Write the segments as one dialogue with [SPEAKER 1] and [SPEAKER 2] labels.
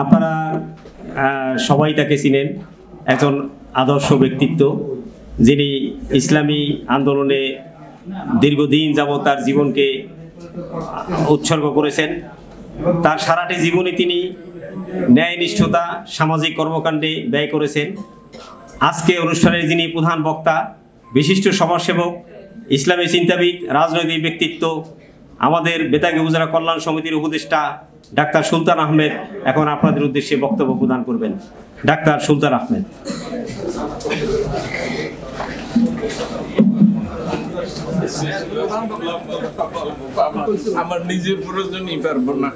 [SPEAKER 1] আপনারা সবাই তাকে চিনেন, একজন আদর্শ ব্যক্তিত্ব যিনি ইসলামী আন্দোলনে দীর্ঘদিন যাবৎ তার জীবনকে উৎসর্গ করেছেন। তার সারাটি জীবনে তিনি ন্যায়নিষ্ঠতা, সামাজিক কর্মকাণ্ডে ব্যয় করেছেন। আজকে অনুষ্ঠানের যিনি প্রধান বক্তা, বিশিষ্ট সমাজসেবক, ইসলামী চিন্তাবিদ, রাজনৈতিক ব্যক্তিত্ব, আমাদের বেতাগী উপজেলা কল্যাণ সমিতির উপদেষ্টা ডাক্তার সুলতান আহমেদ এখন আপনাদের উদ্দেশ্যে বক্তব্য প্রদান করবেন। ডাক্তার সুলতান আহমেদ।
[SPEAKER 2] আমার নিজের প্রয়োজনই পারবো না।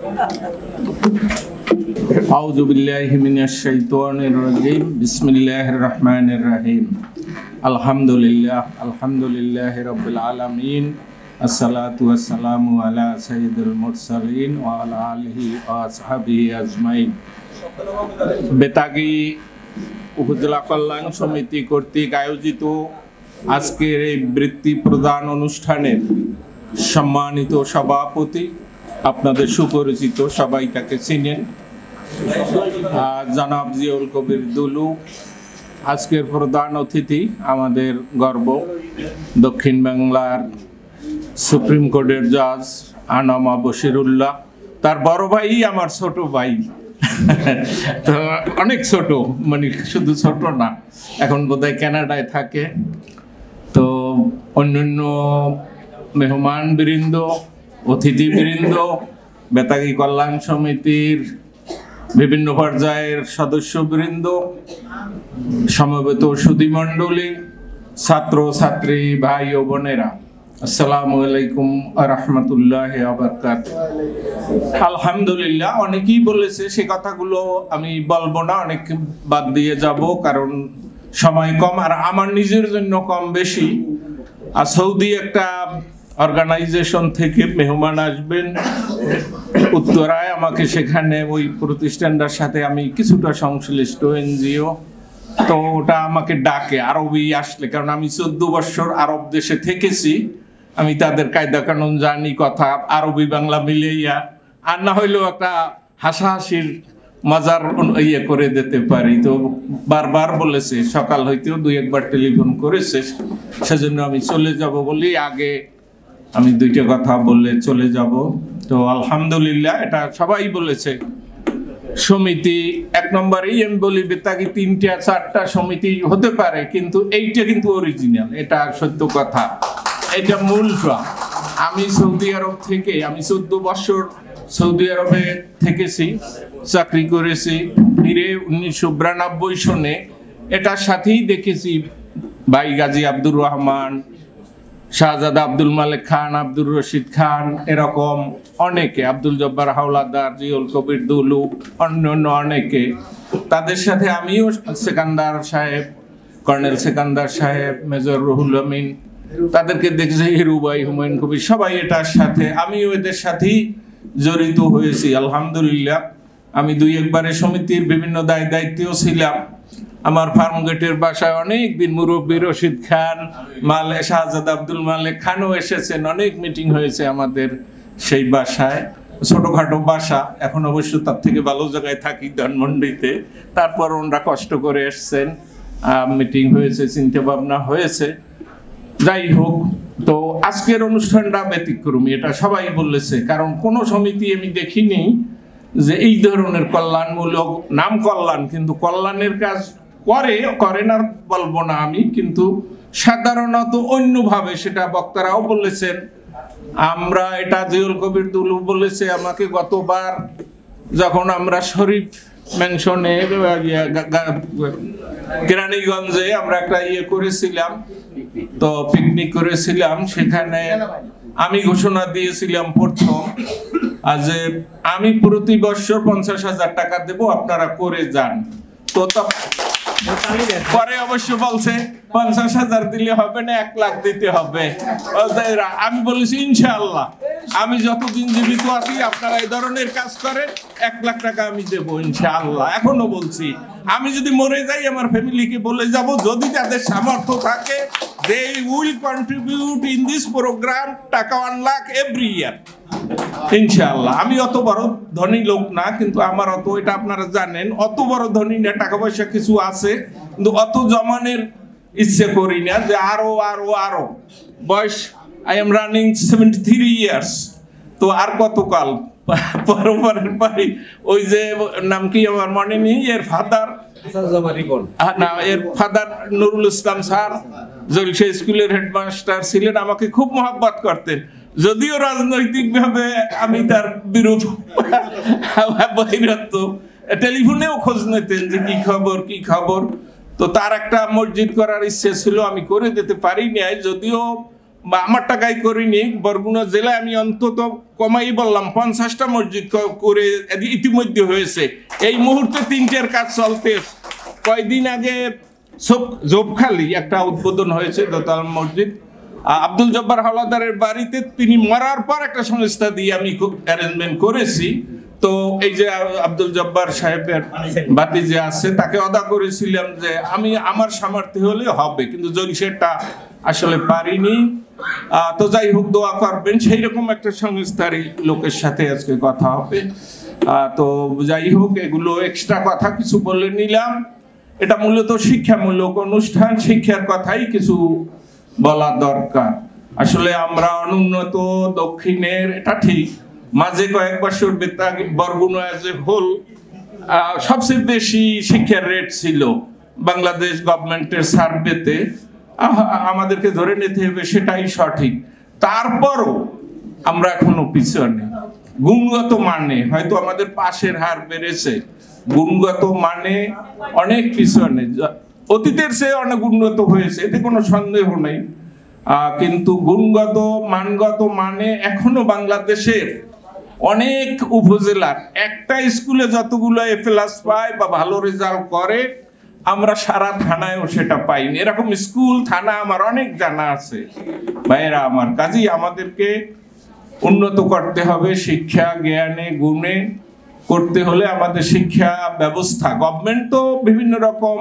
[SPEAKER 2] আউযু বিল্লাহি মিনাশ শাইতানির রাজিম। বিসমিল্লাহির রহমানির রহিম। আলহামদুলিল্লাহি রাব্বিল আলামিন। আসসালাতু ওয়াসসালামু আলা সাইয়্যিদিল মুরসালিন ওয়া আলা আলিহি ওয়া আসহাবিহি আজমাইন। বেতাগী উপজেলা কল্যাণ সমিতি কর্তৃক আয়োজিত আজকের এই বৃত্তি প্রদান অনুষ্ঠানের সম্মানিত সভাপতি, আপনাদের সুপরিচিত, সবাই তাকে চিনেন, জনাব জিয়াউল কবির দুলু। আজকের প্রধান অতিথি আমাদের গর্ব, দক্ষিণ বাংলার সুপ্রিম কোর্টের জাজ আনামা বশিরুল্লাহ। তার বড় ভাই আমার ছোট ভাই, তো অনেক ছোট, মানে শুধু ছোট না, এখন বোধহয় কানাডায় থাকে। তো অন্যান্য মেহমান বৃন্দ, অতিথি বৃন্দ, বেতাগী কল্যাণ সমিতির বিভিন্ন পর্যায়ের সদস্যবৃন্দ, সমবেত সুধীমণ্ডলী, ছাত্র ছাত্রী ভাই ও বোনেরা, আসসালামু আলাইকুম ওয়া রাহমাতুল্লাহি ওয়া বারাকাতুহু। আলহামদুলিল্লাহ, অনেকেই বলেছে, সে কথাগুলো আমি বলবো না, অনেক বাদ দিয়ে যাব, কারণ সময় কম, আর আমার নিজের জন্য কম বেশি। আর সৌদি একটা অর্গানাইজেশন থেকে মেহমান আসবেন উত্তরায়, আমাকে সেখানে ওই প্রতিষ্ঠানটার সাথে আমি কিছুটা সংশ্লিষ্ট, এনজিও, তো ওটা আমাকে ডাকে আরবি আসলে, কারণ আমি 14 বছর আরব দেশে থেকেছি, আমি তাদের কায়দা কানুন জানি, কথা আরবি বাংলা মিলাইয়া, আর না হইলেও একটা হাসাহাসির মজার ইয়ে করে দিতে পারি। তো বারবার বলেছে, সকাল হইতেও 2-1 টেলিফোন করেছে, সেজন্য আমি চলে যাব বলি আগে আমি 2টা কথা বললে চলে যাব। তো আলহামদুলিল্লাহ, এটা সবাই বলেছে। সমিতি 1 নম্বরেই আমি বলি, বেতাগী 3টা-4টা সমিতি হতে পারে, কিন্তু এইটা কিন্তু অরিজিনাল, এটা সত্য কথা, এটা মূল। আমি সৌদি আরব থেকে, আমি 14 বছর সৌদি আরবে থেকেছি, চাকরি করেছি, ফিরে 1992 সনে এটার সাথেই দেখেছি ভাই গাজী আব্দুর রহমান, শাহজাদা আব্দুল মালেক খান, আব্দুর রশিদ খান, এরকম অনেকে, আব্দুল জব্বার হাওলাদার, জিয়াউল কবির দুলু, অন্যান্য অনেকে, তাদের সাথে আমিও, সেকান্দার সাহেব, কর্নেল সেকান্দার সাহেব, মেজর রুহুল আমিন, তাদেরকে দেখেছি, হিরুবাই, হুমায়ুন কবির, সবাই এটার সাথে, আমিও এদের সাথেই জড়িত হয়েছি। আলহামদুলিল্লাহ, আমি 2-1 বারে সমিতির বিভিন্ন দায়িত্বেও ছিলাম। আমার ফার্মগেটের বাসায় অনেক দিন মুরব্বী রশিদ খান, শাহজাদা আব্দুল মালেক খানও এসেছেন, অনেক মিটিং হয়েছে আমাদের সেই বাসায়। ছোটখাটো বাসা, এখন অবশ্য তার থেকে ভালো জায়গায় থাকি ধানমন্ডিতে, তারপর ওনারা কষ্ট করে এসছেন, মিটিং হয়েছে, চিন্তা ভাবনা হয়েছে। যাই হোক, তো আজকের অনুষ্ঠানটা ব্যতিক্রমী, এটা সবাই বলেছে, কারণ কোনো সমিতি আমি দেখিনি যে এই ধরনের কল্যাণমূলক, নাম কল্যাণ, কিন্তু কল্যাণের কাজ করে না বলবো না আমি, কিন্তু সাধারণত অন্যভাবে, সেটা বক্তারাও বলেছেন। আমরা এটা জিয়াউল কবির দুলু বলেছে আমাকে গতবার, যখন আমরা শরীফ ম্যানশনে কেরানীগঞ্জে আমরা একটা ইয়ে করেছিলাম, তো পিকনিক করেছিলাম, সেখানে আমি ঘোষণা দিয়েছিলাম প্রথম যে আমি প্রতি বছর 50,000 টাকা দেব, আপনারা করে যান। তো পরে অবশ্য বলছে 50,000 দিলে হবে না, 1 লাখ দিতে হবে। আমি বলেছি ইনশাআল্লাহ, আমি যতদিন জীবিত আছি আপনারা এই ধরনের কাজ করেন, 1 লাখ টাকা আমি দেবো ইনশাআল্লাহ। এখনো বলছি, আমি যদি মরে যাই আমার ফ্যামিলিকে বলে যাব, যদি তাদের সামর্থ্য থাকে, they will contribute in this program টাকা 1 লাখ every year. ইনশাআল্লাহ। আমি অত বড় ধনী লোক না, কিন্তু আমার অত, এটা আপনারা জানেন, অত বড় ধনী না, টাকা পয়সা কিছু আছে, কিন্তু অত জমানের ইচ্ছে করি না যে আরো আরো আরো। বয়স, আই এম রানিং 73 ইয়ার্স, তো আর কত কাল পরের পারি। ওই যে নাম কি আমার মনে নেই, এর ফাদার না, এর ফাদার নুরুল ইসলাম স্যার জলসা স্কুলের হেডমাস্টার ছিলেন, আমাকে খুব মহব্বত করতেন, যদিও রাজনৈতিকভাবে আমি তার বিরূপ বহিরত্ব, টেলিফোনেও খোঁজ নিতেন যে কি খবর কি খবর। তো তার একটা মসজিদ করার ইচ্ছে ছিল, আমি করে দিতে পারি নাই, যদিও আমার টাকায় করিনি। বরগুনা জেলায় আমি অন্তত কমাই বললাম 50টা মসজিদ করে ইতিমধ্যে হয়েছে। এই মুহূর্তে 3টের কাজ চলতে। কয়েকদিন আগে জোবখালি একটা উদ্বোধন হয়েছে, দোতলা মসজিদ, আব্দুল জব্বার হাওলাদারের বাড়িতে। তিনি মরার পর একটা সংস্থা দিয়ে আমি অ্যারেঞ্জমেন্ট করেছি। তো এই যে আব্দুল জব্বার সাহেবের বাতি যে আছে, তাকে অদা করেছিলাম যে আমি আমার সামর্থ্য হলে হবে, কিন্তু জলসেটা আসলে পারিনি। তো যাই হোক, দোয়া করবেন। সেই রকম একটা সংস্থারই লোকের সাথে আজকে কথা হবে। তো যাই হোক, এগুলো এক্সট্রা কথা কিছু বলে নিলাম। এটা মূলত শিক্ষামূলক অনুষ্ঠান, শিক্ষার কথাই কিছু বলা দরকার। আসলে আমরা অনুন্নত দক্ষিণের, এটা ঠিক, মাঝে কয়েক বছর বরগুনা এজ এ হোল সবচেয়ে বেশি শিক্ষার রেট ছিল বাংলাদেশ গভর্নমেন্টের সার্ভেতে। আমাদেরকে ধরে নিতে হবে, সেটাই সঠিক। তারপরও আমরা এখনো পিছনে। গুণগত মানে হয়তো আমাদের পাশের হার বেড়েছে, গুণগত মানে অনেক পিছনে। অতীতের চেয়ে অনেক উন্নত হয়েছে, এতে কোনো সন্দেহ নেই, কিন্তু গুণগত মানগত মানে এখনো বাংলাদেশের অনেক উপজেলার একটা স্কুলে যতগুলো A+ পায় বা ভালো রেজাল্ট করে, আমরা সারা থানায়ও সেটা পাইনি। এরকম স্কুল থানা আমার অনেক জানা আছে ভাইয়েরা আমার। কাজেই আমাদেরকে উন্নত করতে হবে শিক্ষা জ্ঞানে গুণে। করতে হলে আমাদের শিক্ষা ব্যবস্থা, গভর্নমেন্ট তো বিভিন্ন রকম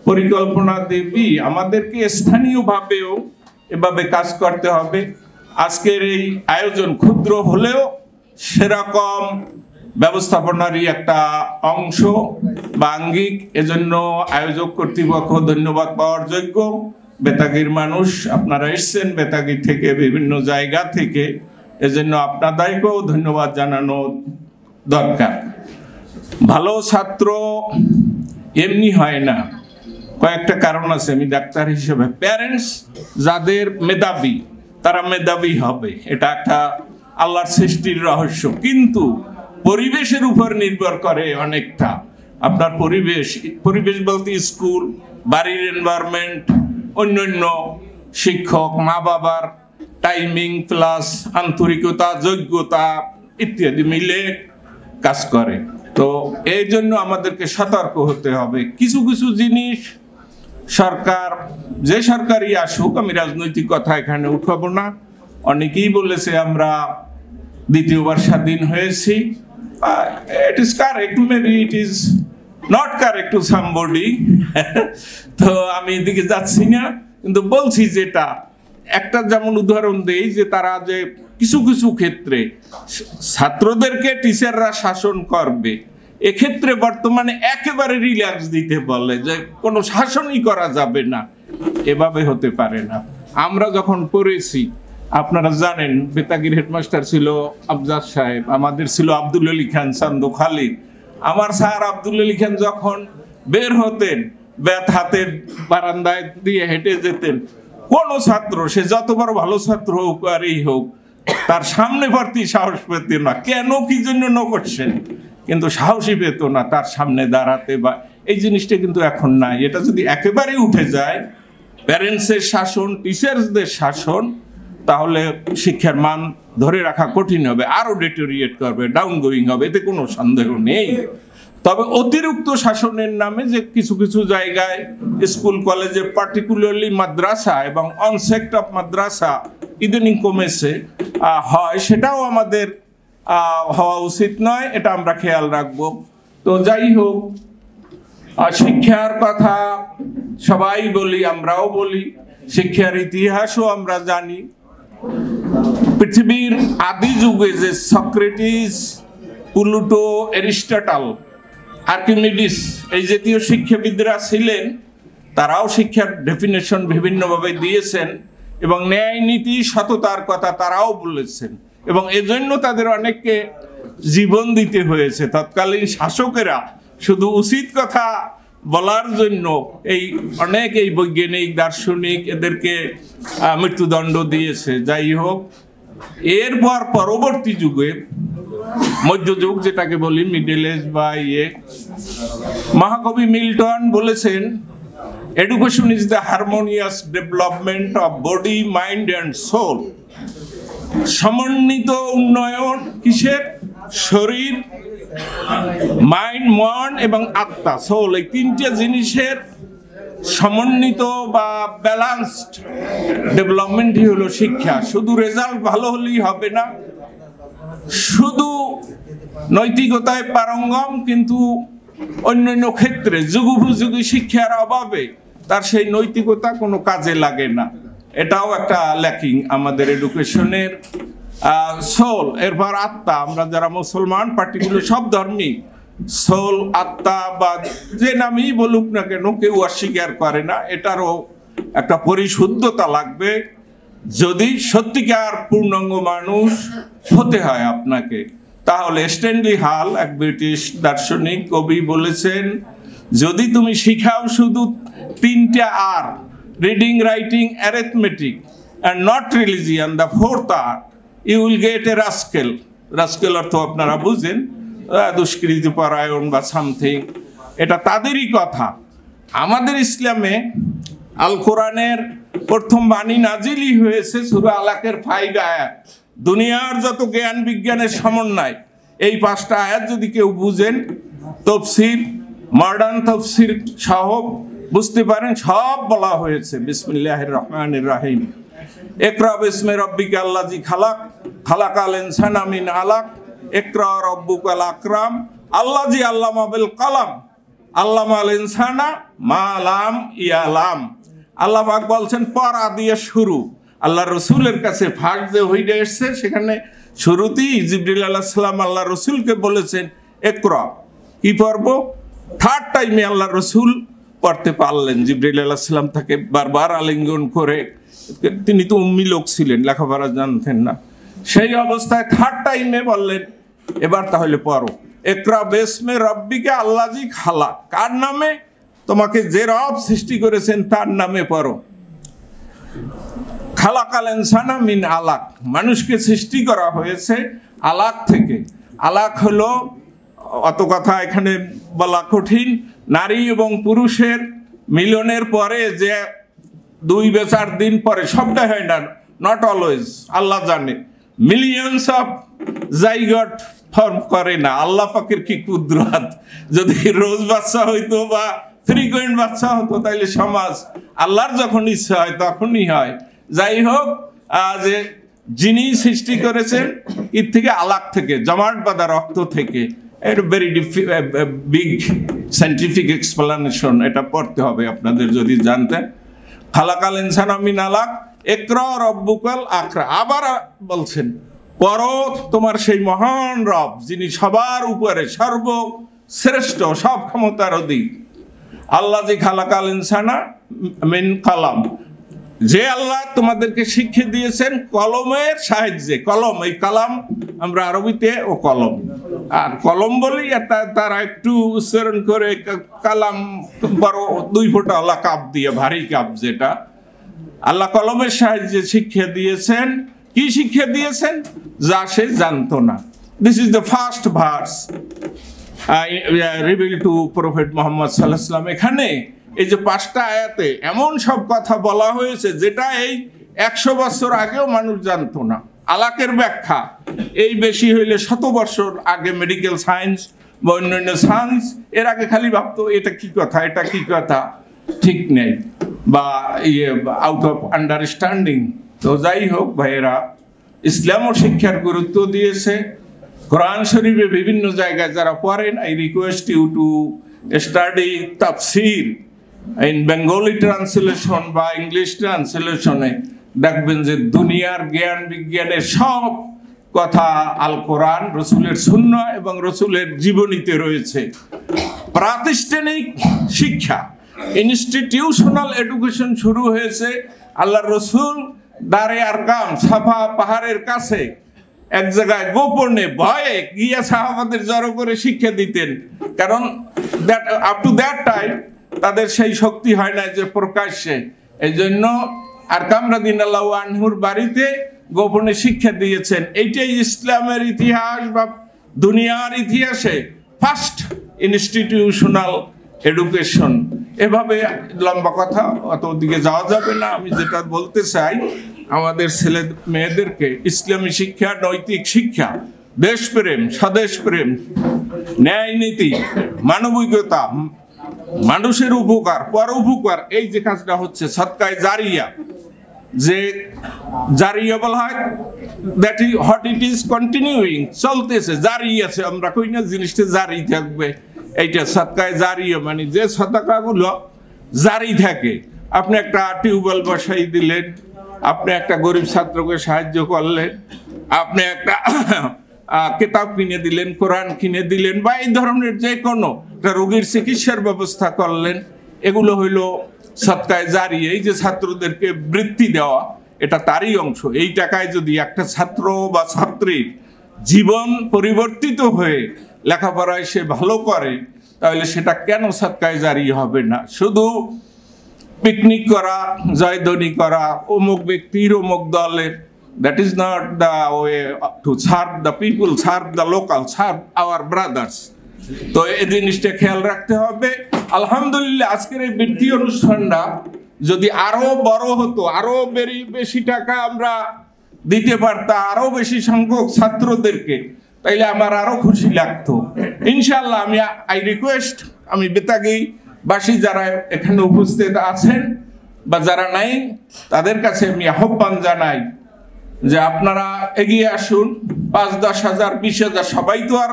[SPEAKER 2] পরিকল্পনা দেবী, আমাদেরকে স্থানীয়ভাবেও এভাবে কাজ করতে হবে। আজকের এই আয়োজন ক্ষুদ্র হলেও সেরকম ব্যবস্থাপনারই একটা অংশ বা আঙ্গিক। এজন্য আয়োজক কর্তৃপক্ষ ধন্যবাদ পাওয়ার যোগ্য। বেতাগীর মানুষ আপনারা এসছেন, বেতাগী থেকে বিভিন্ন জায়গা থেকে, এজন্য আপনাদেরকেও ধন্যবাদ জানানো দরকার। ভালো ছাত্র এমনি হয় না, কয়েকটা কারণ আছে। আমি ডাক্তার হিসেবে, প্যারেন্টস যাদের মেধাবী তারা মেধাবী হবে, এটা একটা আল্লাহর সৃষ্টির রহস্য। কিন্তু পরিবেশের উপর নির্ভর করে অনেকটা। আপনার পরিবেশ বলতে স্কুল, বাড়ির এনভায়রনমেন্ট, অন্যান্য শিক্ষক, মা বাবার টাইমিং প্লাস আন্তরিকতা, যোগ্যতা ইত্যাদি মিলে কাজ করে। তো এই জন্য আমাদেরকে সতর্ক হতে হবে। কিছু কিছু জিনিস সরকার, যে সরকারই আসুক, আমি রাজনৈতিক কথা এখানে উঠাবো না। অনেকেই বলেছে আমরা দ্বিতীয়বার স্বাধীন হয়েছি। It is correct, maybe it is not correct two somebody. তো আমি এদিকে যাচ্ছি না, কিন্তু বলছি যেটা একটা, যেমন উদাহরণ দেই যে তারা যে কিছু কিছু ক্ষেত্রে ছাত্রদেরকে টিচাররা শাসন করবে, এক্ষেত্রে বর্তমানে একেবারে রিল্যাক্স দিতে বলে যে কোনো শাসনই করা যাবে না। এভাবে হতে পারে না। আমরা যখন পড়েছি, আপনারা জানেন বেতাগীর হেডমাস্টার ছিল আফজাদ সাহেব, আমাদের ছিল আব্দুল আলী খান চান্দু খালিদ। আমার স্যার আব্দুল আলী খান যখন বের হতেন, ব্যাত হাতের বারান্দায় দিয়ে হেঁটে যেতেন, কোনো ছাত্র, সে যত বড় ভালো ছাত্র হোক আর এই হোক, তার সামনে ভর্তি সাহস পেত না। কেন, কি জন্য ন করছেন, কিন্তু সাহসী পেত না তার সামনে দাঁড়াতে। বা এই জিনিসটা কিন্তু এখন নাই। এটা যদি একেবারে উঠে যায়, প্যারেন্টসের শাসন, টিচার্সদের শাসন, তাহলে শিক্ষার মান ধরে রাখা কঠিন হবে, আরো ডেটোরিয়েট করবে, ডাউন গোয়িং হবে, এতে কোনো সন্দেহ নেই। তবে অতিরিক্ত শাসনের নামে যে কিছু কিছু জায়গায় স্কুল কলেজে, পার্টিকুলারলি মাদ্রাসা এবং অনসেক্ট অফ মাদ্রাসা ইদানিং কমেছে হয়, সেটাও আমাদের হওয়া উচিত নয়, এটা আমরা খেয়াল রাখবো। তো যাই হোক, শিক্ষার কথা সবাই বলি, আমরাও বলি, শিক্ষার ইতিহাসও আমরা জানি। পৃথিবীর আদি যুগে যে সক্রেটিস, প্লুটো, অ্যারিস্টটল, আর্কিমিডিস এই জাতীয় শিক্ষাবিদরা ছিলেন, তারাও শিক্ষার ডেফিনেশন বিভিন্নভাবে দিয়েছেন এবং ন্যায় নীতি সততার কথা তারাও বলেছেন, এবং এজন্য তাদের অনেককে জীবন দিতে হয়েছে। তৎকালীন শাসকেরা শুধু উচিত কথা বলার জন্য অনেক এই বৈজ্ঞানিক, দার্শনিক এদেরকে মৃত্যুদণ্ড দিয়েছে। যাই হোক, এরপর পরবর্তী যুগে মধ্যযুগ যেটাকে বলি, মিডল এজ বা মহাকবি মিল্টন বলেছেন, education is the harmonious development of body, mind and soul. সমন্বিত উন্নয়ন কিসের? শরীর, মাইন্ড, মন এবং আত্মা, সোল, এই তিনটে জিনিসের সমন্বিত বা ব্যালান্সড ডেভেলপমেন্টই হলো শিক্ষা। শুধু রেজাল্ট ভালো হলেই হবে না, শুধু নৈতিকতায় পারঙ্গম কিন্তু অন্যান্য ক্ষেত্রে যুগোপযোগী শিক্ষার অভাবে তার সেই নৈতিকতা কোনো কাজে লাগে না। এটাও একটা ল্যাকিং আমাদের এডুকেশনের। সোল, এরপর আত্মা। আমরা যারা মুসলমান, পার্টিকুলার সব ধর্মই সোল, আত্মা বা যে নামই বলুক না কেন, কেউ অস্বীকার করে না। এটারও একটা পরিশুদ্ধতা লাগবে যদি সত্যিকার পূর্ণাঙ্গ মানুষ হতে হয় আপনাকে। তাহলে স্ট্যানলি হাল, এক ব্রিটিশ দার্শনিক কবি, বলেছেন, যদি তুমি শিখাও শুধু 3টে R, reading, writing, arithmetic and not religion, the 4th art, you will get a rascal. Rascal অর্থ আপনারা বুঝেন, দুষ্কৃতি পরায়ণ বা সামথিং। এটা তাদেরই কথা। আমাদের ইসলামে আল কোরআনের প্রথম বাণী নাজিলই হয়েছে সূরা আলাকের 5 আয়াত। দুনিয়ার যত জ্ঞান বিজ্ঞানের সমন্বয় এই 5টা আয়াত যদি কেউ বুঝেন, তফসির, মডার্ন তফসির সহ বুঝতে পারেন, সব বলা হয়েছে। বিসমিল্লাহির রহমানির রহিম। ইকরা বিসমি রাব্বিকা আল্লাযী খালাক, খালাকাল ইনসানা মিন আলাক, ইকরা রাব্বুকাল আকরাম, আল্লাযী আল্লামা বিল কলম, আল্লামাল ইনসানা মা লাম ইয়ালাম। আল্লাহ পাক বলছেন পড়া দিয়ে শুরু। আল্লাহ রসুলের কাছে ফাঁক যে হইতে এসছে, সেখানে শুরুতেই জিবরিল আলাইহিস সালাম আল্লাহ রসুলকে বলেছেন ইকরা, কি পড়ব? 3rd টাইমে আল্লাহ রসুল পড়তে পারলেন। জিবরিল আলাইহিস সালাম তাকে বারবার আলিঙ্গন করে, তিনি তো উম্মি লোক ছিলেন, লেখাপড়া জানতেন না, সেই অবস্থায় 3rd টাইমে বললেন এবার তাহলে পড়ো। ইকরা বিসমি রাব্বিকা আল্লাযী খালাক। কার নামে? তোমাকে যে রব সৃষ্টি করেছেন তার নামে পড়ো। খালাকাল ইনসানা মিন আলাক, মানুষকে সৃষ্টি করা হয়েছে আলাক থেকে। আলাক হলো, অত কথা এখানে বলা কঠিন, নারী এবং পুরুষের মিলনের পরে যে 2-4 দিন পরে, সবটা হয় না, নট অলওয়েজ, আল্লাহ জানে, মিলিয়নস অফ জাইগট ফর্ম করে না। আল্লাহ পাকের কি কুদরত! যদি রোজ বাচ্চা হইতো বা ফ্রিকুয়েন্ট বাচ্চা হতো তাইলে সমাজ, আল্লাহর যখন ইচ্ছা হয় তখনই হয়। যাই হোক, যে যিনি সৃষ্টি করেছেন এর থেকে, আলাক থেকে, জমাট বাঁধা রক্ত থেকে। এটা ভেরি বিগ সাইন্টিফিক এক্সপ্লানেশন, এটা পড়তে হবে আপনাদের যদি জানতেন। খালাকাল ইনসানা মিন আলাক, ইকরা রাব্বুকাল আকরাম। আবার বলছেন পড়ো তোমার সেই মহান রব, যিনি সবার উপরে, সর্বশ্রেষ্ঠ, সব ক্ষমতার অধিক। আল্লাযী খালাকাল ইনসানা মিন কলম, যে আল্লাহ তোমাদেরকে শিক্ষা দিয়েছেন কলমের সাহায্যে। কলম, এই কালাম আমরা আরবিতে ও কলম, আর কলম বলি, তারা একটু উচ্চারণ করে কালাম, বড় 2 ফোঁটাওয়ালা কাপ দিয়ে, ভারী কাপ যেটা। আল্লাহ কলমের সাহায্যে শিক্ষা দিয়েছেন। কি শিক্ষা দিয়েছেন? যা সে জানতো না। This is the first verse reveal two prophet Muhammad সাল্লাল্লাহু আলাইহি ওয়াসাল্লাম। এখানে এই যে 5টা আয়াতে এমন সব কথা বলা হয়েছে যেটা এই 100 বছর আগেও মানুষ জানতো না। আলাকের ব্যাখ্যা এই বেশি হইলে 100 বছর আগে মেডিকেল সায়েন্স বা অন্যান্য সায়েন্স এর আগে খালি ভাবতো এটা কি কথা, এটা কি কথা, ঠিক নেই, বা আউট অফ আন্ডারস্ট্যান্ডিং। তো যাই হোক ভাইয়েরা, ইসলামও শিক্ষার গুরুত্ব দিয়েছে। কোরআন শরীফে বিভিন্ন জায়গায় যারা পড়েন, I request you to study তাফসির ইন বেঙ্গলি ট্রান্সলেশন বা ইংলিশ ট্রান্সলেশনে। দেখবেন যে দুনিয়ার জ্ঞান বিজ্ঞানের সব কথা আল কোরআন, রসুলের সুন্নাহ এবং রসুলের জীবনীতে রয়েছে। প্রাতিষ্ঠানিক শিক্ষা, ইনস্টিটিউশনাল এডুকেশন শুরু হয়েছে আল্লাহর রসুল দারে আরকাম সাফা পাহাড়ের কাছে এক জায়গায় গোপনে ভয়ে গিয়া সাহাবাদের জড়ো করে শিক্ষা দিতেন, কারণ আপ টু দ্যাট টাইম তাদের সেই শক্তি হয় না যে প্রকাশ্যে। এই জন্য আরকাম রাদিয়াল্লাহু আনহুর বাড়িতে গোপনে শিক্ষা দিয়েছেন। এইটাই ইসলামের ইতিহাস বা দুনিয়ার ইতিহাসে ফার্স্ট ইনস্টিটিউশনাল এডুকেশন। এভাবে লম্বা কথা, অত দিকে যাওয়া যাবে না। আমি যেটা বলতে চাই, আমাদের ছেলে মেয়েদেরকে ইসলামী শিক্ষা, নৈতিক শিক্ষা, দেশপ্রেম, স্বদেশপ্রেম, ন্যায় নীতি, মানবিকতা, মানুষের উপকার, পর উপকার, এই যে কাজটা হচ্ছে সদকায়ে জারিয়া, যে জারিয়া বলা হয়, that is what it is continuing, চলতেছে, জারি আছে। আমরা কই না জিনিসটা জারি থাকবে, এইটা সদকায়ে জারিয়া মানে যে সদকাগুলো জারি থাকে। আপনি একটা টিউবওয়েল বসাই দিলেন, আপনি একটা গরিব ছাত্রকে সাহায্য করলেন, আপনি একটা কিতাব কিনে দিলেন, কোরআন কিনে দিলেন, বা এই ধরনের যে কোনো একটা রোগীর চিকিৎসার ব্যবস্থা করলেন, এগুলো হইল সদকায়ে জারিয়া। এই যে ছাত্রদেরকে বৃত্তি দেওয়া, এটা তারই অংশ। এই টাকায় যদি একটা ছাত্র বা ছাত্রীর জীবন পরিবর্তিত হয়ে লেখাপড়ায় সে ভালো করে, তাহলে সেটা কেন সদকায়ে জারিয়া হবে না? শুধু পিকনিক করা, জয়ধ্বনি করা, অমুক ব্যক্তির অমুক দলের, that is not the way to serve the people, serve the local, serve our brothers. তো এই জিনিসটা খেয়াল রাখতে হবে। আলহামদুলিল্লাহ, আজকের এই বৃত্তি অনুষ্ঠানটা যদি আরো বড় হতো, আরো বেশি টাকা আমরা দিতে পারতাম আরো বেশি সংখ্যক ছাত্রদেরকে, তাইলে আমার আরো খুশি লাগতো। ইনশাআল্লাহ আই রিকোয়েস্ট, আমি বেতাগী বাসী যারা এখানে উপস্থিত আছেন বা যারা নাই, তাদের কাছে আমি আহ্বান জানাই যে আপনারা এগিয়ে আসুন। 5-10 হাজার, 20 হাজার, সবাই তো আর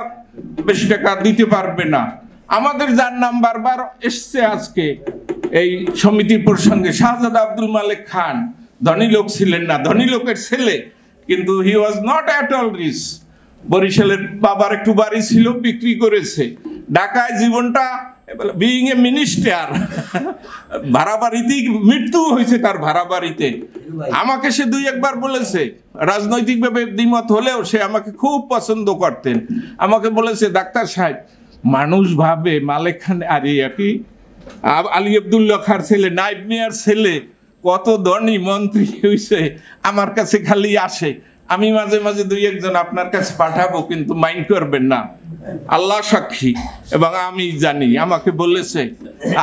[SPEAKER 2] বেশি টাকা দিতে পারবে না। আমাদের যার নাম বারবার এসছে আজকে এই সমিতির প্রসঙ্গে, শাহজাদা আব্দুল মালেক খান, ধনী লোক ছিলেন না, ধনী লোকের ছেলে, কিন্তু he was not at all rich. বরিশালের বাবার একটু বাড়ি ছিল, বিক্রি করেছে। ঢাকায় জীবনটা বিইং এ মিনিস্টার, ভাড়া বাড়িতেই মৃত্যু হয়েছে তার, ভাড়া বাড়িতে। আমাকে সে 2-1 বার বলেছে, রাজনৈতিকভাবে দ্বিমত হলেও সে আমাকে খুব পছন্দ করতেন। আমাকে বলেছে, ডাক্তার সাহেব, মানুষ ভাবে মালেক খান আর কি আলী আব্দুল্লাহ খার ছেলে, নাইব মিয়ার ছেলে, কত ধনী মন্ত্রী হয়েছে, আমার কাছে খালি আসে। আমি মাঝে মাঝে 2-1 জন আপনার কাছে পাঠাবো, কিন্তু মাইন্ড করবেন না, আল্লাহ সাক্ষী। এবং আমি জানি, আমাকে বলেছে,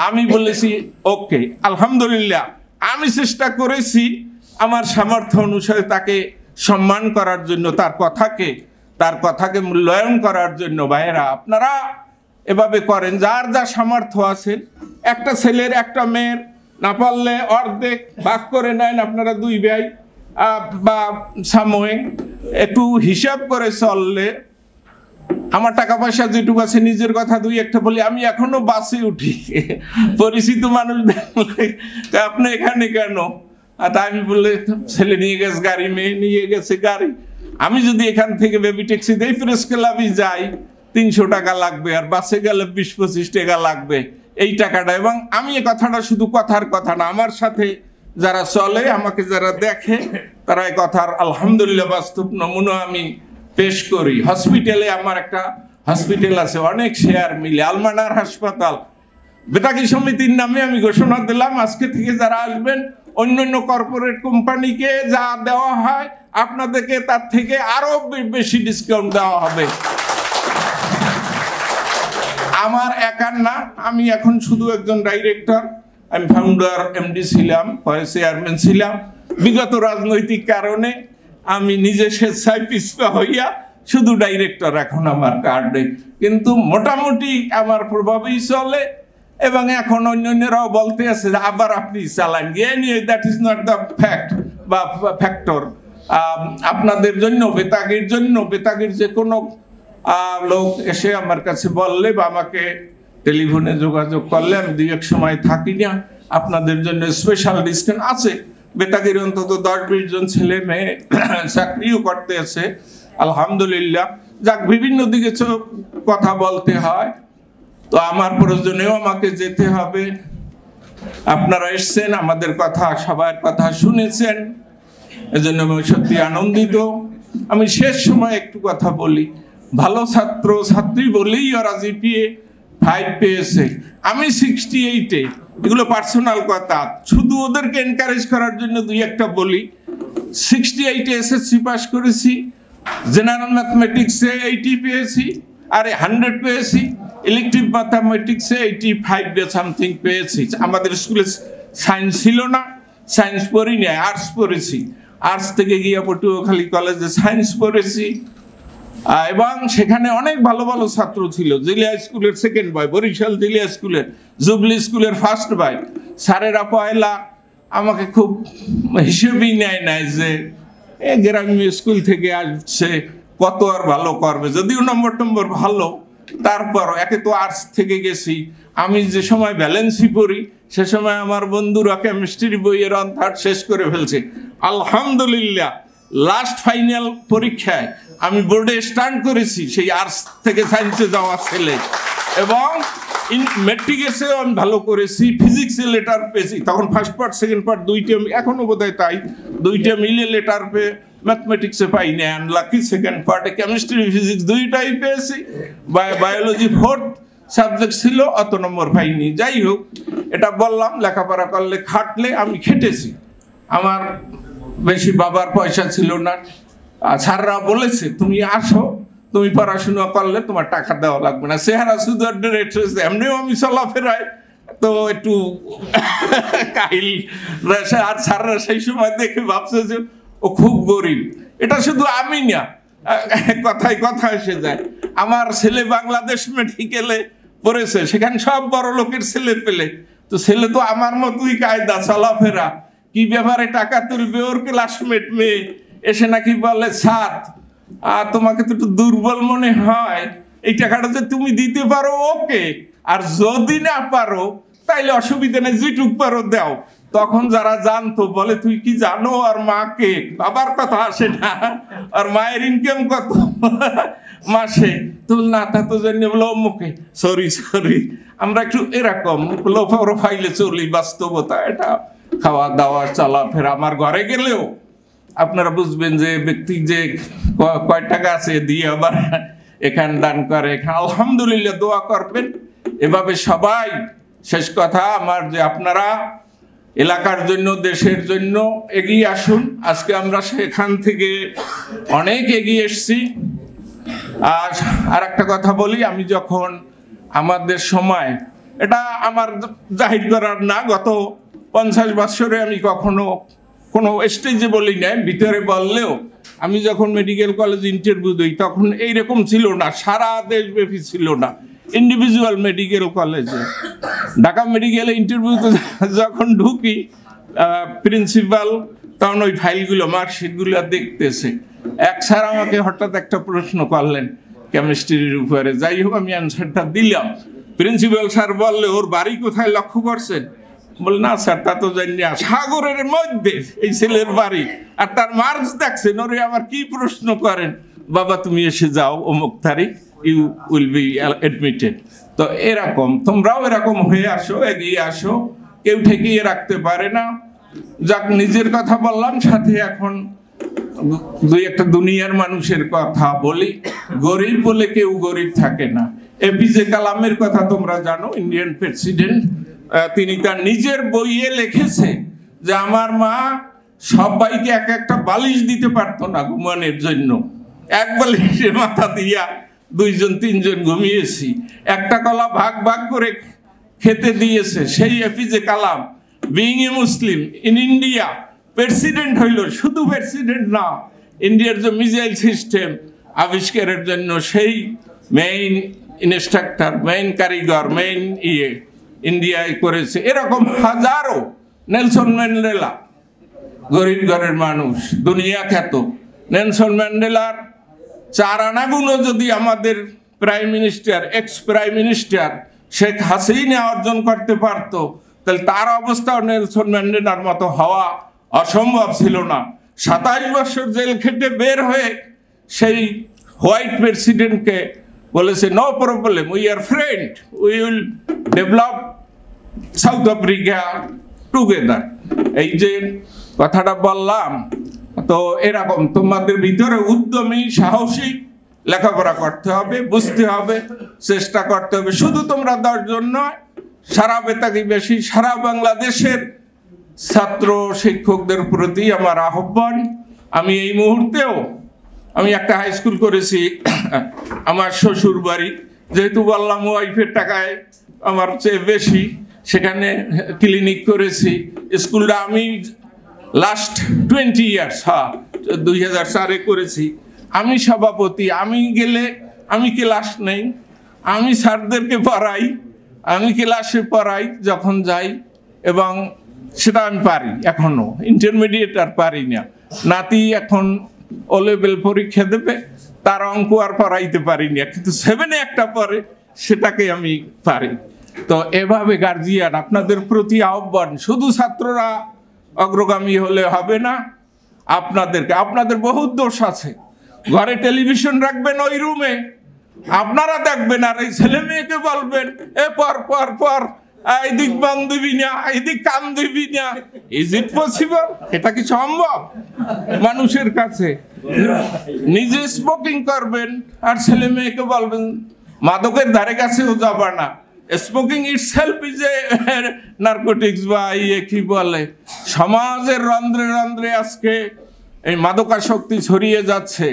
[SPEAKER 2] আমি বলেছি ওকে, আলহামদুলিল্লাহ। আমি চেষ্টা করেছি আমার সামর্থ্য অনুসারে তাকে সম্মান করার জন্য, তার কথাকে মূল্যায়ন করার জন্য। ভাইয়েরা, আপনারা এভাবে করেন, যার যা সামর্থ্য আছেন। একটা ছেলের একটা মেয়ের না পারলে অর্ধেক ভাগ করে নেন আপনারা 2 ভাই, বা সাময়িক একটু হিসাব করে চললে। আমার টাকা পয়সা যেটুকু আছে, নিজের কথা 2-1টা বলি। আমি এখনো বাসে উঠি, পরিচিত মানুষ দেখলে আপনি এখানে কেন? তাই আমি বললে, ছেলে নিয়ে গেছে গাড়ি, মেয়ে নিয়ে গেছে গাড়ি। আমি যদি এখান থেকে বেবি ট্যাক্সি দেই, প্রেস ক্লাবে যাই, 300 টাকা লাগবে, আর বাসে গেলে 20-25 টাকা লাগবে এই টাকাটা। এবং আমি এই কথাটা শুধু কথার কথা না, আমার সাথে যারা চলে, আমাকে যারা দেখে, তারা এই কথার আলহামদুলিল্লাহ বাস্তব নমুনা আমি পেশ করি। হসপিটালে আমার একটা হসপিটাল আছে, অনেক শেয়ার মিলে, আলমানার হাসপাতাল। বেতাগী সমিতির নামে আমি ঘোষণা দিলাম, আজকে থেকে যারা আসবেন, অন্যান্য কর্পোরেট কোম্পানিকে যা দেওয়া হয় আপনাদেরকে তার থেকে আরো বেশি ডিসকাউন্ট দেওয়া হবে। আমার একার না, আমি এখন শুধু একজন ডাইরেক্টর। আমি ফাউন্ডার, এমডি ছিলাম, পরে চেয়ারম্যান ছিলাম। বিগত রাজনৈতিক কারণে আমি নিজে স্বেচ্ছায় পিছপা হইয়া শুধু ডাইরেক্টর এখন আমার কার্ডে, কিন্তু মোটামুটি আমার প্রভাবেই চলে। এবং এখন অন্যান্যরাও বলতে আছে যে আবার আপনি চালান গিয়ে নিয়ে, that is not the fact বা ফ্যাক্টর। আপনাদের জন্য, বেতাগীর জন্য, বেতাগীর যে কোনো লোক এসে আমার কাছে বললে বা আমাকে টেলিফোনে যোগাযোগ করলে, আমি 2-1 সময় থাকি না, আপনাদের জন্য স্পেশাল ডিসকাউন্ট আছে। বেতাগির অন্তত 10-20 জন ছেলে মেয়ে চাকরিও করতে আছে আলহামদুলিল্লাহ। যাক, বিভিন্ন দিকে কথা বলতে হয়, তো আমার প্রয়োজনেও আমাকে যেতে হবে। আপনারা এসছেন, আমাদের কথা, সবার কথা শুনেছেন, এজন্য আমি সত্যি আনন্দিত। আমি শেষ সময় একটু কথা বলি, ভালো ছাত্র ছাত্রী বলেই ওরা জিপিএ 5 পেয়েছে, আমি 68-এ। এগুলো পার্সোনাল কথা, শুধু ওদেরকে এনকারেজ করার জন্য 2-1টা বলি। 68-এ এসএসসি পাস করেছি, জেনারেল ম্যাথমেটিক্সে 80 পেয়েছি, আর 100 পেয়েছি। ইলেকট্রিক ম্যাথমেটিক্সে 85 সামথিং পেয়েছি। আমাদের স্কুলে সায়েন্স ছিল না, সায়েন্স পড়ি না, আর্টস পড়েছি। আর্টস থেকে গিয়ে পটুয়াখালী কলেজে সায়েন্স পড়েছি, এবং সেখানে অনেক ভালো ভালো ছাত্র ছিল। জিলিয়া স্কুলের সেকেন্ড বয়, বরিশাল জিলিয়া স্কুলের, জুবলি স্কুলের ফার্স্ট বয়। স্যারেরা পয়লা আমাকে খুব হিসেবেই নেয় যে গ্রামীণ স্কুল থেকে আসছে, কত আর ভালো করবে, যদিও নম্বর ভালো। তারপর একে তো আর্টস থেকে গেছি, আমি যে সময় ব্যালেন্সই পড়ি সে সময় আমার বন্ধুরা কেমিস্ট্রি বইয়ের অন্থার্ড শেষ করে ফেলছে। আলহামদুলিল্লাহ, লাস্ট ফাইনাল পরীক্ষায় আমি বোর্ডে স্ট্যান্ড করেছি, সেই আর্টস থেকে সায়েন্সে যাওয়া ছেলে। এবং ম্যাট্রিকেও আমি ভালো করেছি, ফিজিক্সে লেটার পেয়েছি। তখন ফার্স্ট পার্ট সেকেন্ড পার্ট 2টা, এখনো বোধহয় তাই, 2টা মিলে লেটার পেয়ে ম্যাথমেটিক্সে পাইনি। আনলাকি সেকেন্ড পার্টে কেমিস্ট্রি ফিজিক্স 2টাই পেয়েছি। বায়োলজি 4th সাবজেক্ট ছিল, অত নম্বর পাইনি। যাই হোক, এটা বললাম, লেখাপড়া করলে খাটলে আমি খেটেছি। আমার বেশি বাবার পয়সা ছিল না, স্যাররা বলেছে তুমি আসো, তুমি পড়াশোনা করলে তোমার টাকা দেওয়া লাগবে না। চেহারা শুধু এমনিও আমি চলাফেরায় তো একটু কাহিল, আর স্যাররা সেই সময় দেখে ভাবছে যে ও খুব গরিব। এটা শুধু আমি না, কথায় কথা এসে যায়। আমার ছেলে বাংলাদেশ মেডিকেলে পড়েছে, সেখানে সব বড় লোকের ছেলে পেলে, তো ছেলে তো আমার মতোই কায়দা চলাফেরা। কি ব্যাপারে টাকা তুলবে, ওর ক্লাসমেট মেয়ে এসে নাকি বলে, স্যার তোমাকে তো একটু দুর্বল মনে হয়, এই টাকাটা যে তুমি দিতে পারো ওকে, আর যদি না পারো তাইলে অসুবিধা নেই, যেটুক পারো দাও। তখন যারা জানতো বলে, তুই কি জানো আর মাকে, বাবার কথা আসে না, আর মায়ের ইনকাম কত মাসে, তো না তা তো জানি, বলো মুখে সরি আমরা একটু এরকম লো প্রোফাইলে চলি, বাস্তবতা এটা। খাওয়া দাওয়া চলাফেরা, আমার ঘরে গেলেও আপনারা বুঝবেন যে ব্যক্তি যে কয় টাকা আছে দিয়ে আবার এখান দান করে। আলহামদুলিল্লাহ, দোয়া করবেন এভাবে সবাই। শেষ কথা আমার, যে আপনারা এলাকার জন্য, দেশের জন্য এগিয়ে আসুন। আজকে আমরা সেখান থেকে অনেক এগিয়ে এসছি। আর একটা কথা বলি, আমি যখন আমাদের সময়, এটা আমার জাহির করার না, গত 50 বছরে আমি কখনো কোনো স্টেজে বলি না, ভিতরে বললেও, আমি যখন মেডিকেল কলেজ ইন্টারভিউ দিই তখন এইরকম ছিল না, সারা দেশব্যাপী ছিল না, ইন্ডিভিজুয়াল মেডিকেল কলেজে। ঢাকা মেডিকেলে ইন্টারভিউতে যখন ঢুকি, প্রিন্সিপাল তখন ওই ফাইলগুলো, মার্কশিটগুলো দেখতেছে। এক স্যার আমাকে হঠাৎ একটা প্রশ্ন করলেন কেমিস্ট্রির উপরে। যাই হোক, আমি অ্যান্সারটা দিলাম। প্রিন্সিপাল স্যার বললে, ওর বাড়ি কোথায় লক্ষ্য করছেন? বলে, না স্যার, তা তো জানি না, সাগরের মধ্যে এই ছেলের বাড়ি, আর তার মার্কস দেখছেন। ওরে আবার কি প্রশ্ন করেন, বাবা তুমি এসে যাও অমুক তারিখ, ইউ উইল বি অ্যাডমিটেড। তো এরকম তোমরাও এরকম হয়ে আসো, এগিয়ে আসো, কেউ ঠেকিয়ে রাখতে পারে না। যাক, নিজের কথা বললাম, সাথে এখন 2-1টা দুনিয়ার মানুষের কথা বলি। গরিব বলে কেউ গরিব থাকে না। এপিজে কালামের কথা তোমরা জানো, ইন্ডিয়ান প্রেসিডেন্ট। তিনি তার নিজের বইয়ে লিখেছে যে আমার মা সবাইকে একটা বালিশ দিতে পারতো না ঘুমানোর জন্য, এক বালিশে মাথা দিয়া 2-3জন ঘুমিয়েছি। একটা কলা ভাগ করে খেতে দিয়েছে সেই APJ Kalam, being a Muslim in India, president হইল। শুধু প্রেসিডেন্ট না, ইন্ডিয়ার যে মিসাইল সিস্টেম আবিষ্কারের জন্য সেই মেইন ইনস্ট্রাক্টর, মেইন কারিগর, মেইন ইন্ডিয়ায় করেছে। এরকম হাজারো, নেলসন ম্যান্ডেলা গরিব ঘরের মানুষ, দুনিয়া খ্যাত। নেলসন ম্যান্ডেলার 4 আনা গুণও যদি আমাদের prime minister, x prime minister Sheikh Hasina অর্জন করতে পারতো, তাহলে তার অবস্থাও নেলসন ম্যান্ডেলার মতো হওয়া অসম্ভব ছিল না। 27 বছর জেল খেটে বের হয়ে সেই হোয়াইট প্রেসিডেন্টকে বলেছে, no problem, we are friend, we will develop South Africa together. এই যে কথাটা বললাম, তো এরকম তোমাদের ভিতরে উদ্যমী, সাহসী, লেখাপড়া করতে হবে, বুঝতে হবে, চেষ্টা করতে হবে। শুধু তোমরা 10 জন নয়, সারা বেতাগিবাসী, সারা বাংলাদেশের ছাত্র শিক্ষকদের প্রতি আমার আহ্বান। আমি এই মুহূর্তেও আমি একটা হাই স্কুল করেছি আমার শ্বশুর বাড়ি, যেহেতু বললাম ওয়াইফের টাকায় আমার চেয়ে বেশি, সেখানে ক্লিনিক করেছি। স্কুলটা আমি লাস্ট 20 ইয়ার্স 2004-এ করেছি। আমি সভাপতি, আমি গেলে আমি ক্লাস নেই, আমি স্যারদেরকে পড়াই, আমি ক্লাসে পড়াই যখন যাই, এবং সেটা আমি পারি। এখনো ইন্টারমিডিয়েট আর পারি না। নাতি এখন ও লেভেল পরীক্ষা দেবে, তার অঙ্ক আর পড়াইতে পারি না, কিন্তু 7-এ একটা পড়ে, সেটাকে আমি পারি। তো এভাবে গার্জিয়ান, আপনাদের প্রতি আহ্বান, শুধু ছাত্ররা অগ্রগামী হলে হবে না, আপনাদের বহুত দোষ আছে। ঘরে টেলিভিশন রাখবেন, ওই রুমে আপনারা দেখবেন, আর এই ছেলে মেয়েকে বলবেন এ পর পর পর, এদিক বান দিবি না, এদিক কান দিবি না। Is it possible? এটা কি সম্ভব মানুষের কাছে? নিজে স্মোকিং করবেন আর ছেলে মেয়েকে বলবেন মাদকের ধারে কাছেও যাবা না। Smoking itself is a narcotics, বা কি বলে, সমাজের রন্ধ্রে রন্ধ্রে আজকে এই মাদকাসক্তি ছড়িয়ে যাচ্ছে।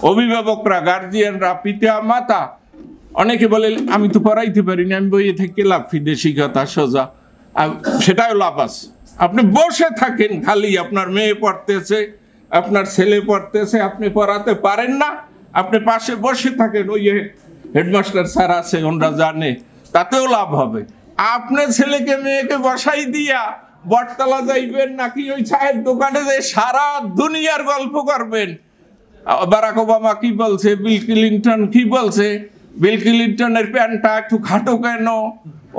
[SPEAKER 2] অভিভাবকরা, গার্জিয়ানরা, পিতা মাতা, অনেকে বলে আমি তো পড়াইতে পারি না, আমি বইয়ে থেকে লাভ, বিদেশি কথা সোজা, সেটাও লাভ আছে। আপনি বসে থাকেন খালি, আপনার মেয়ে পড়তেছে, আপনার ছেলে পড়তেছে, আপনি পড়াতে পারেন না, আপনি পাশে বসে থাকেন, ওই হেডমাস্টার স্যার আছে, ওনারা জানে, তাতেও লাভ হবে। আপনার ছেলেকে মেয়েকে বসাই দিয়া বটতলা যাইবেন, নাকি ওই চায়ের দোকানে যে সারা দুনিয়ার গল্প করবেন। বারাক ওবামা কি বলছে, বিল ক্লিন্টন কি বলছে, বিল ক্লিন্টনের প্যান্টটা একটু খাটো কেন,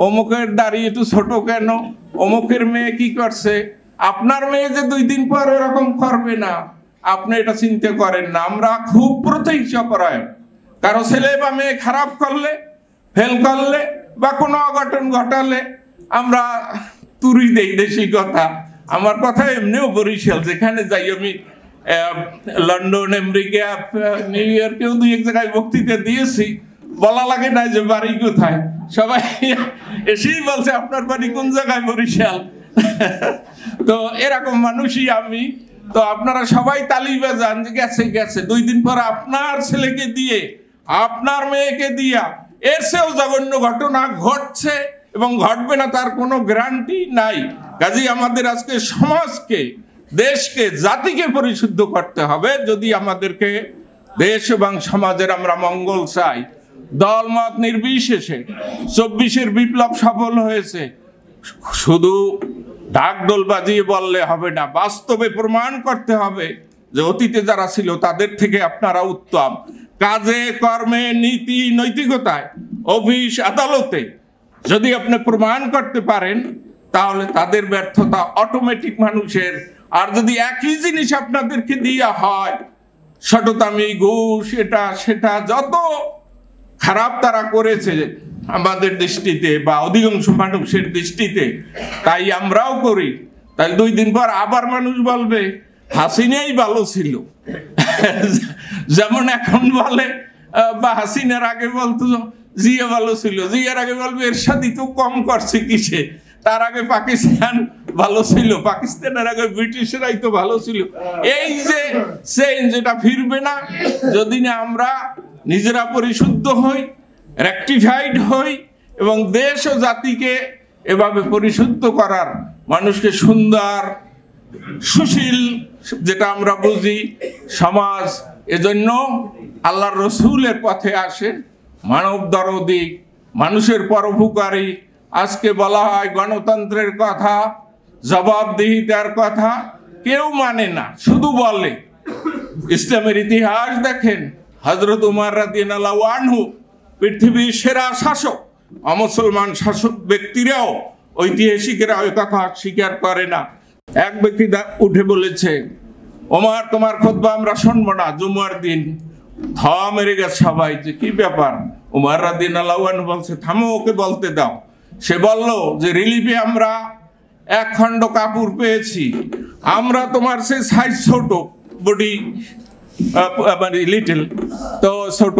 [SPEAKER 2] অমুকের দাড়ি একটু ছোট কেন, অমুকের মেয়ে কি করছে। আপনার মেয়ে যে 2 দিন পর ওরকম করবে না, আপনি এটা চিন্তা করেন না। আমরা খুব প্রতিহিংসাপরায়ণ। কারো ছেলে বা মেয়ে খারাপ করলে, ফেল করলে, বা কোনো অঘটন ঘটালে আমরা তুরি দেই, দেশি কথা। আমার কথা এমনিও বরিশাল, যেখানে যাই আমি, লন্ডন, আমেরিকা, নিউ ইয়র্কেও 2-1 জায়গায় বক্তৃতা দিয়েছি, বলা লাগে না যে বাড়ি কোথায়, সবাই এসেই বলছে আপনার বাড়ি কোন জায়গায়, বরিশাল। তো এরকম মানুষই আমি। তো আপনারা সবাই তালি বাজান যে গেছে গেছে, 2 দিন পর আপনার ছেলেকে দিয়ে, আপনার মেয়েকে দিয়া এর চেয়েও জঘন্য ঘটনা ঘটছে এবং ঘটবে না, তার কোনো গ্যারান্টি নাই। কাজেই আমাদের আজকে সমাজকে, দেশকে, জাতিকে পরিশুদ্ধ করতে হবে। যদি আমাদেরকে দেশ এবং সমাজের আমরা মঙ্গল চাই, দলমত নির্বিশেষে 24-এর বিপ্লব সফল হয়েছে। শুধু ঢাকঢোল বাজিয়ে বললে হবে না, বাস্তবে প্রমাণ করতে হবে যে অতীতে যারা ছিল তাদের থেকে আপনারা উত্তম। কাজে, কর্মে, নীতি, নৈতিকতায়, অফিস, আদালতে যদি আপনি প্রমাণ করতে পারেন, তাহলে তাদের ব্যর্থতা অটোমেটিক মানুষের। আর যদি একই জিনিস আপনাদেরকে দেওয়া হয়, সটতামি, ঘুষ, এটা সেটা, যত খারাপ তারা করেছে আমাদের দৃষ্টিতে বা অধিকাংশ মানুষের দৃষ্টিতে, তাই আমরাও করি, তাই 2 দিন পর আবার মানুষ বলবে হাসিনাই ভালো ছিল। যেমন এখন বলে, বা হাসিনার আগে বলতো জিয়া ভালো ছিল, জিয়ার আগে বলবে এরশাদই তো কম করছে কিসে, তার আগে পাকিস্তান ভালো ছিল, পাকিস্তানের আগে ব্রিটিশরাই তো ভালো ছিল। এই যে চেঞ্জ, এটা ফিরবে না যদি না আমরা নিজেরা পরিশুদ্ধ হই, রেকটিফাইড হই, এবং দেশ ও জাতিকে এভাবে পরিশুদ্ধ করার, মানুষকে সুন্দর, সুশীল, যেটা আমরা বুঝি সমাজ, এজন্য আল্লাহর রসুলের পথে আসে, মানব দরদি, মানুষের পরোপকারী। আজকে বলা হয় গণতন্ত্রের কথা, জবাবদিহিতার কথা, কেউ মানে না, শুধু বলে। ইসলামের ইতিহাস দেখেন, হযরত উমর রাদিয়াল্লাহু আনহু পৃথিবীর সেরা শাসক, অমুসলমান শাসক ব্যক্তিরাও, ঐতিহাসিকেরা ওই কথা স্বীকার করে না। এক ব্যক্তি উঠে বলেছে, ওমর তোমার খুতবা আমরা শুনবো না জুমার দিন। মেরে গেছে সবাই, যে কি ব্যাপার? ওমর রাদিয়াল্লাহু আনহু বলছে, থামো, ওকে বলতে দাও। সে বলল যে রিলিফে আমরা এক খণ্ড কাপড় পেয়েছি, আমরা তোমার সে সাইজ ছোট, বডি মানে লিটল, তো ছোট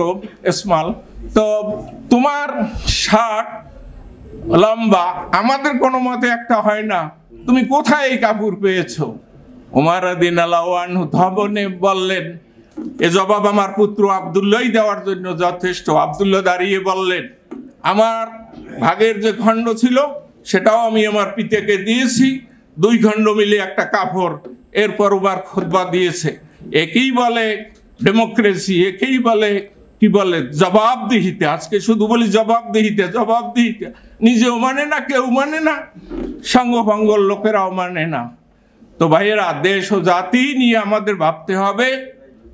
[SPEAKER 2] স্মল, তো তোমার শার্ট লম্বা, আমাদের কোনো মতে একটা হয় না, তুমি কোথায় এই কাপড় পেয়েছো? ওমর রাদিয়াল্লাহু আনহু ধবনে বললেন, এ জবাব আমার পুত্র আব্দুল্লাহ দেওয়ার জন্য যথেষ্ট। আব্দুল্লাহ দাঁড়িয়ে বললেন, আমার ভাগের যে খণ্ড ছিল সেটাও আমি আমার পিতাকে দিয়েছি, 2 খণ্ড মিলে একটা কাপড়। এরপর ওমর খুতবা দিয়েছে। একেই বলে ডেমোক্রেসি, একেই বলে কি বলে জবাবদিহিতে। আজকে শুধু বলি জবাবদিহিতে, জবাবদিহিতে নিজেও মানে না, কেউ মানে না, সঙ্গভঙ্গর লোকেরাও মানে না। তো ভাইয়েরা, দেশ ও জাতি নিয়ে আমাদের ভাবতে হবে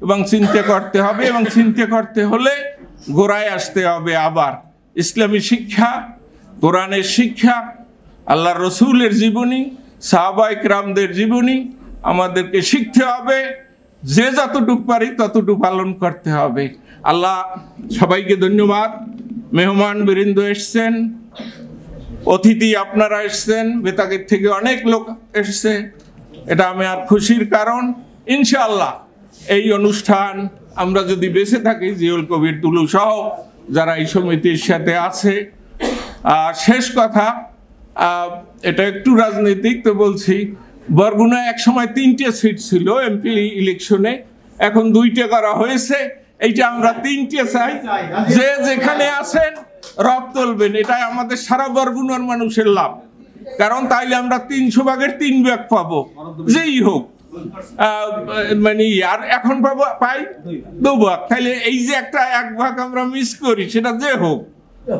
[SPEAKER 2] এবং চিন্তা করতে হবে, এবং চিন্তা করতে হলে গোড়ায় আসতে হবে। আবার ইসলামী শিক্ষা, কোরআনের শিক্ষা, আল্লাহ রসুলের জীবনী, সাহাবায়ে কেরামদের জীবনী আমাদেরকে শিখতে হবে। যে যতটুকু পারি ততটুকু পালন করতে হবে। আল্লাহ সবাইকে ধন্যবাদ। মেহমান বৃন্দ এসছেন, অতিথি আপনারা এসছেন, বেতাগের থেকে অনেক লোক এসছে, এটা আমি আর খুশির কারণ। ইনশাআল্লাহ এই অনুষ্ঠান আমরা যদি বেঁচে থাকি, জিয়াউল কবির দুলু সহ যারা এই সমিতির সাথে আছে। শেষ কথা, এটা একটু রাজনৈতিক, তো বলছি, বরগুনায় এক সময় 3টে সিট ছিল এমপি ইলেকশনে, এখন 2টে করা হয়েছে। এইটা আমরা 3টে চাই। যে যেখানে আছেন রব তুলবেন, এটাই আমাদের সারা বরগুনার মানুষের লাভ। কারণ তাইলে আমরা 300 ভাগের 3 ভাগ পাবো, যেই হোক, মানে আর এখন পাই 2 ভাগ। তাইলে এই যে একটা 1 ভাগ আমরা মিস করি, সেটা যে হোক,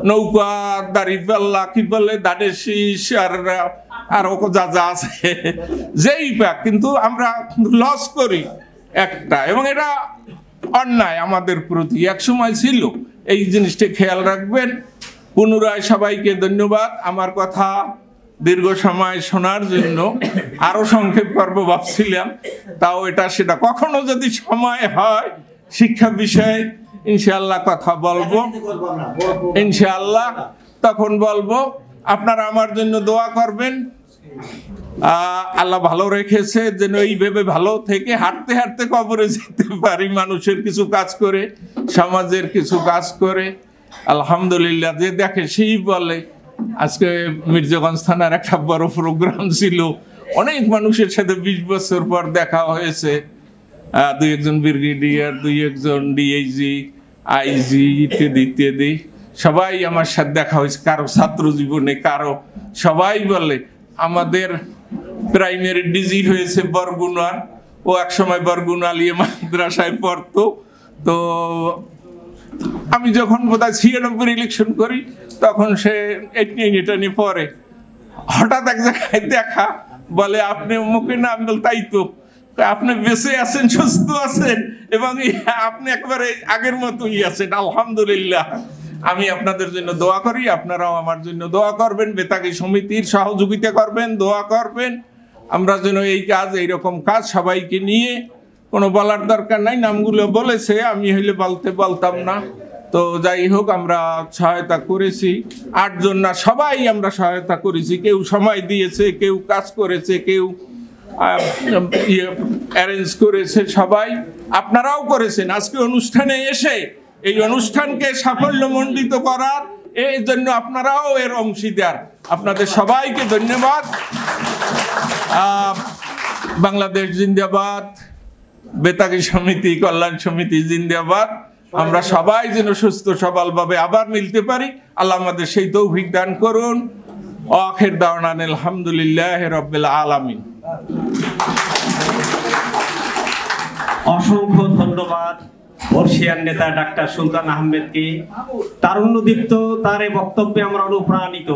[SPEAKER 2] নৌকা, দাঁড়িপাল্লা, কি বলে, দাঁড়ের শীষ, আর যা যা আছে, যেই পাক, কিন্তু আমরা লস করি একটা, এবং এটা অন্যায় আমাদের প্রতি। এক সময় ছিল, এই জিনিসটা খেয়াল রাখবেন। পুনরায় সবাইকে ধন্যবাদ। আমার কথা দীর্ঘ সময় শোনার জন্য। আরো সংক্ষেপ করব ভাবছিলাম, তাও এটা সেটা কখনো যদি সময় হয় শিক্ষা বিষয়ে ইনশাআল্লাহ কথা বলবো, ইনশাআল্লাহ তখন বলবো। আপনারা আমার জন্য দোয়া করবেন। আল্লাহ ভালো রেখেছে, যেন এইভাবে ভালো থেকে হাঁটতে হাঁটতে কবরে যেতে পারি, মানুষের কিছু কাজ করে, সমাজের কিছু কাজ করে। আলহামদুলিল্লাহ, যে দেখে সেই বলে। আজকে মির্জাগঞ্জ থানার একটা বড় প্রোগ্রাম ছিল, অনেক মানুষের সাথে 20 বছর পর দেখা হয়েছে। 2-1 ব্রিগেডিয়ার, 2-1 ডিআইজি, আইজি, ইত্যাদি ইত্যাদি, সবাই আমার সাথে দেখা হয়েছে। কারো ছাত্র জীবনে, কারো, সবাই বলে আমাদের প্রাইমারি ডিজি হয়েছে বরগুনার, ও এক সময় বরগুনা আলিয়া মাদ্রাসায় পড়তো। তো আমি যখন বোধহয় 96 ইলেকশন করি, তখন সে এটা নিয়ে পড়ে। হঠাৎ এক জায়গায় দেখা, বলে আপনি অমুকে না? আমি বল, তাই তো। আপনি বেঁচে আছেন, সুস্থ আছেন, এবং আপনি একবারে আগের মতোই আছেন। আলহামদুলিল্লাহ। আমি আপনাদের জন্য দোয়া করি, আপনারাও আমার জন্য দোয়া করবেন, বেতাগী সমিতির সহযোগিতা করবেন, দোয়া করবেন। আমরা যেন এই কাজ, এইরকম কাজ সবাইকে নিয়ে, কোনো বলার দরকার নাই, নামগুলো বলেছে, আমি হইলে বলতাম না। তো যাই হোক, আমরা সহায়তা করেছি 8 জন না, সবাই আমরা সহায়তা করেছি। কেউ সময় দিয়েছে, কেউ কাজ করেছে, কেউ অ্যারেঞ্জ করেছে, সবাই আপনারাও করেছেন। আজকে অনুষ্ঠানে এসে এই অনুষ্ঠানকে সাফল্যমণ্ডিত করার, এই জন্য আপনারাও এর অংশীদার। আপনাদের সবাইকে ধন্যবাদ। বাংলাদেশ জিন্দাবাদ, বেতাগী সমিতি, কল্যাণ সমিতি জিন্দাবাদ। আমরা সবাই যেন সুস্থ সবলভাবে আবার মিলতে পারি, আল্লাহ আমাদের সেই তৌফিক দান করুন। আখির দাওয়ানা আলহামদুলিল্লাহি রাব্বিল আলামিন।
[SPEAKER 1] অসংখ্য ধন্যবাদ বর্ষিয়ার নেতা ডাক্তার সুলতান আহমেদকে। তারুণ্যদীপ্ত তার এই বক্তব্যে আমরা অনুপ্রাণিত,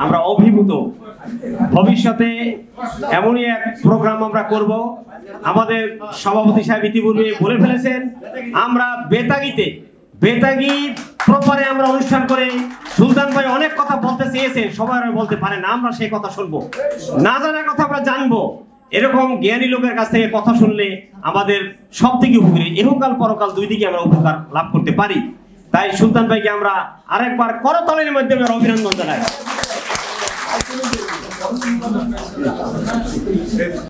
[SPEAKER 1] আমরা অভিভূত। ভবিষ্যতে এমনই এক প্রোগ্রাম আমরা করব। আমাদের সভাপতি সাহেব ইতিপূর্বে বলে ফেলেছেন, আমরা বেতাগী প্রপারে আমরা অনুষ্ঠান করে, সুলতান ভাই অনেক কথা বলতে চেয়েছেন, সবাই বলতে পারে না, আমরা সেই কথা শুনবো, না জানার কথা আমরা জানবো। এরকম জ্ঞানী লোকের কাছ থেকে কথা শুনলে আমাদের সব থেকে উপকারী, ইহকাল পরকাল দুই দিকে আমরা উপকার লাভ করতে পারি। তাই সুলতান ভাইকে আমরা আরেকবার করতালির মাধ্যমে অভিনন্দন জানাই।